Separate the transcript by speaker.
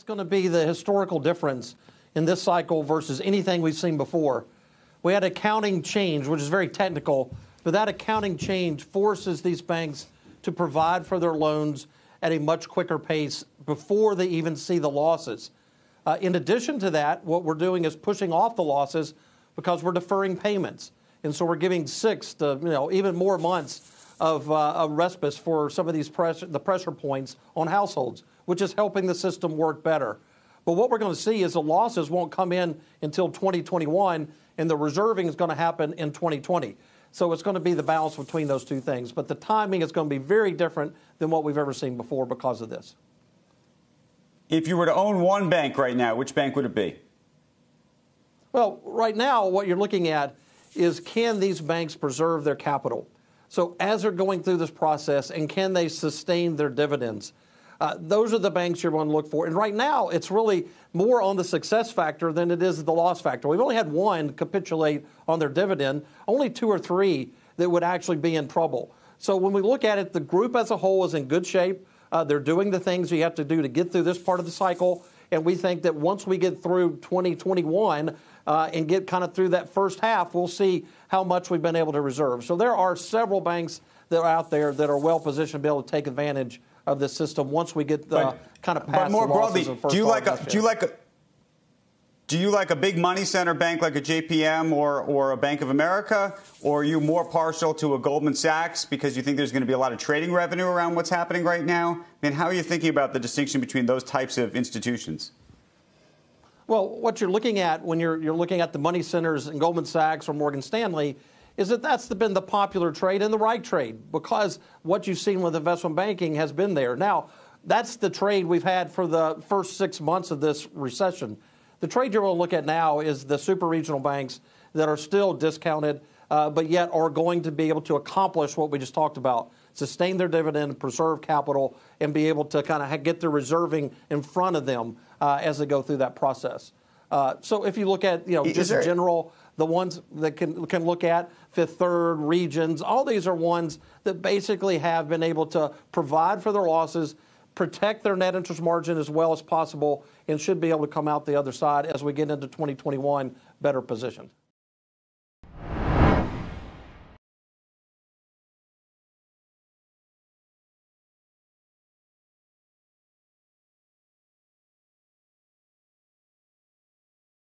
Speaker 1: That's going to be the historical difference in this cycle versus anything we've seen before. We had accounting change, which is very technical, but that accounting change forces these banks to provide for their loans at a much quicker pace before they even see the losses. In addition to that, what we're doing is pushing off the losses because we're deferring payments. And so we're giving 6 to even more months of respite for some of these pressure points on households, which is helping the system work better. But what we're going to see is the losses won't come in until 2021, and the reserving is going to happen in 2020. So it's going to be the balance between those two things. But the timing is going to be very different than what we've ever seen before because of this.
Speaker 2: If you were to own one bank right now, which bank would it be?
Speaker 1: Well, right now, what you're looking at is, can these banks preserve their capital? So as they're going through this process, and can they sustain their dividends? Those are the banks you're going to look for. And right now, it's really more on the success factor than it is the loss factor. We've only had one capitulate on their dividend, only 2 or 3 that would actually be in trouble. So when we look at it, the group as a whole is in good shape. They're doing the things you have to do to get through this part of the cycle. And we think that once we get through 2021 and get kind of through that first half, we'll see how much we've been able to reserve. So there are several banks that are out there that are well positioned to be able to take advantage of this system once we get kind of past
Speaker 2: but more
Speaker 1: the losses of first.
Speaker 2: Do you like a big money center bank like a JPM or a Bank of America, or are you more partial to a Goldman Sachs because you think there's going to be a lot of trading revenue around what's happening right now? I mean, how are you thinking about the distinction between those types of institutions?
Speaker 1: Well, what you're looking at when you're looking at the money centers in Goldman Sachs or Morgan Stanley is that that's been the popular trade and the right trade, because what you've seen with investment banking has been there. Now, that's the trade we've had for the first 6 months of this recession. The trade you're going to look at now is the super regional banks that are still discounted, but yet are going to be able to accomplish what we just talked about: sustain their dividend, preserve capital, and be able to kind of get their reserving in front of them as they go through that process. So if you look at, just in general, the ones that can look at Fifth Third, Regions, all these are ones that basically have been able to provide for their losses, protect their net interest margin as well as possible, and should be able to come out the other side as we get into 2021 better positioned.